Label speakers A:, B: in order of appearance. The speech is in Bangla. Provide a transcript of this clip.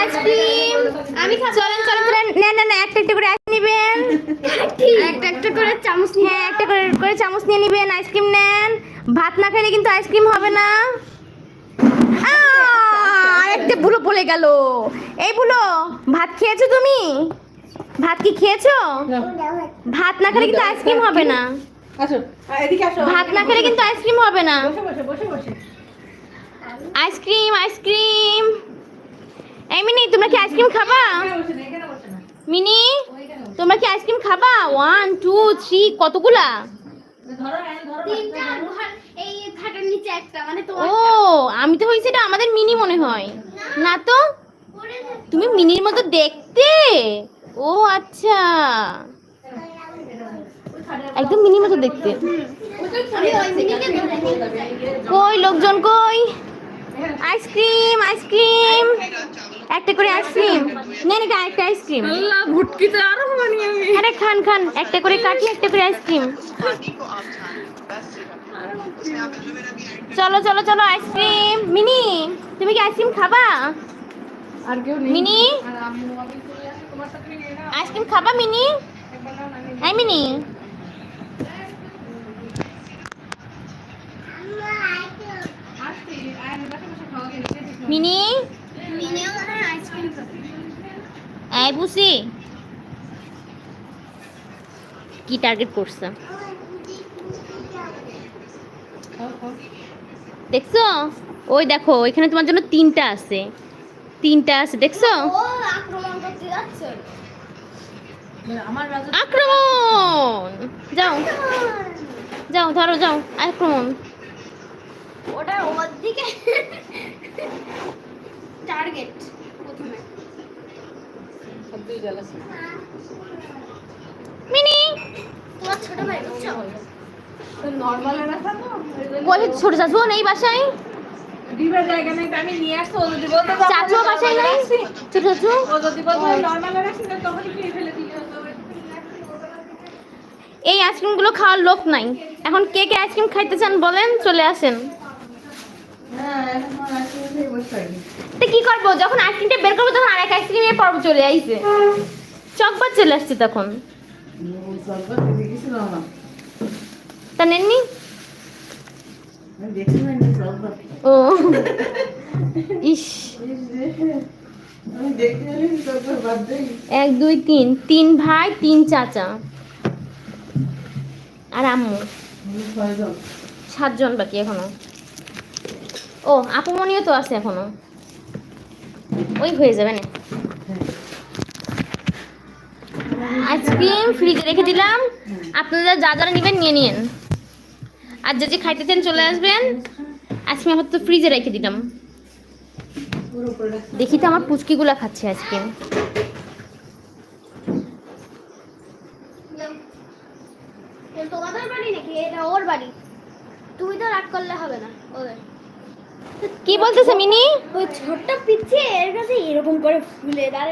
A: আইসক্রিম আমি চলেন চলেন না না না একটা একটা করে আইসক্রিম নেবেন একটা একটা করে চামচ হ্যাঁ একটা করে চামচ নিয়ে নেবেন আইসক্রিম নেন ভাত না খেলে কিন্তু আইসক্রিম হবে না একটা বুলো বলে গেল এই বুলো ভাত খেয়েছো তুমি ভাত কি খেয়েছো ভাত না খেলে কিন্তু আইসক্রিম হবে না
B: আসো এদিকে আসো
A: ভাত না খেলে কিন্তু আইসক্রিম হবে না
B: বসে
A: আইসক্রিম আইসক্রিম এই মিনি তোমরা কি আইসক্রিম খাবা
B: এখানে বসে না
A: মিনি তোমরা কি আইসক্রিম খাবা 1 2 3 কতগুলা
B: ধরো
C: তিনটা এই খাটের নিচে একটা মানে তো
A: ও আমি তো হইছে এটা আমাদের মিনি মনে হয় না তো তুমি মিনির মতো দেখতে ও আচ্ছা একদম মিনির মতো দেখতে
C: আমি ওই মিনিকে ধরে নিই
A: কই লোকজন কই আইসক্রিম আইসক্রিম একটা করে আইসক্রিম নেন এটা একটা আইসক্রিম
B: আল্লাহ ভুটকিতে আরো বানিয়ে আমি
A: আরে খান খান একটা করে কাটি একটা করে আইসক্রিম চলো চলো চলো আইসক্রিম মিনি তুমি কি আইসক্রিম খাবা
B: আর কেউ নেই
A: মিনি
B: আর আম্মু আমি চলে আসি তোমার সাথে নিয়ে না
A: আইসক্রিম খাবা মিনি
B: একবার নাও না
A: এই মিনি
B: আসছি আয় বসে খাওয়া খেতে
A: মিনি
C: মিনিও মানে আইসক্রিম খাবে
A: এই বুসি কি টার্গেট করছে দেখছো ওই দেখো এখানে তোমার জন্য তিনটা আছে দেখছো
C: ও আক্রমণ করতে যাচ্ছে
B: আমার রাজা
A: আক্রমণ যাও যাও ধরো যাও আক্রমণ
C: ওটা ওর দিকে টার্গেট প্রথমে
B: সব দুই জ্বালাছে
A: মিনি
C: তোমার ছোট ভাই বুঝছো
B: তো নরমাল রাখা তো
A: কই ছোট চাচু নেই বাসায়
B: দিবার জায়গা নাই আমি নিয়ে আসতো ও যদি বলতো
A: চাচু বাসায় নাই ছোট চাচু
B: ও যদি বলতো নরমাল রাখছি না তখন খেয়ে ফেলে দিলে হতো
A: এই আইসক্রিমগুলো খাওয়ার লোক নাই এখন কে কে আইসক্রিম খাইতে চান বলেন চলে আসেন
B: হ্যাঁ এখন আমার আসলে সেই বসে
A: তো কি করবো যখন আইসক্রিমটা বের করবো তখন আরেক আইসক্রিমের পর্ব চলে আইছে চকবার চলে আসছে তখন তা নেননি ও ইস 1 2 3 3 ভাই 3 চাচা আর আম্মু 7 জন বাকি এখনো ও আপুমনিও তো আছে এখনো ওই হয়ে যাবে না আইসক্রিম ফ্রিজে রেখে দিলাম আপনারা যা যারা নেবেন নিয়ে নিন আর যে খাইতে চান চলে আসবেন আইসক্রিম আমার তো ফ্রিজে রেখে দিলাম দেখি তো আমার পুচকিগুলা খাচ্ছে আইসক্রিম
C: তোমাদের বাড়ি নাকি এটা ওর বাড়ি তুমি তো রাগ করলে হবে না ওদের
A: কি বলতেছে মিনি
C: ওই ছোট্ট পিচ্ছে এর কাছে এরকম করে ফুলে দাঁড়ায়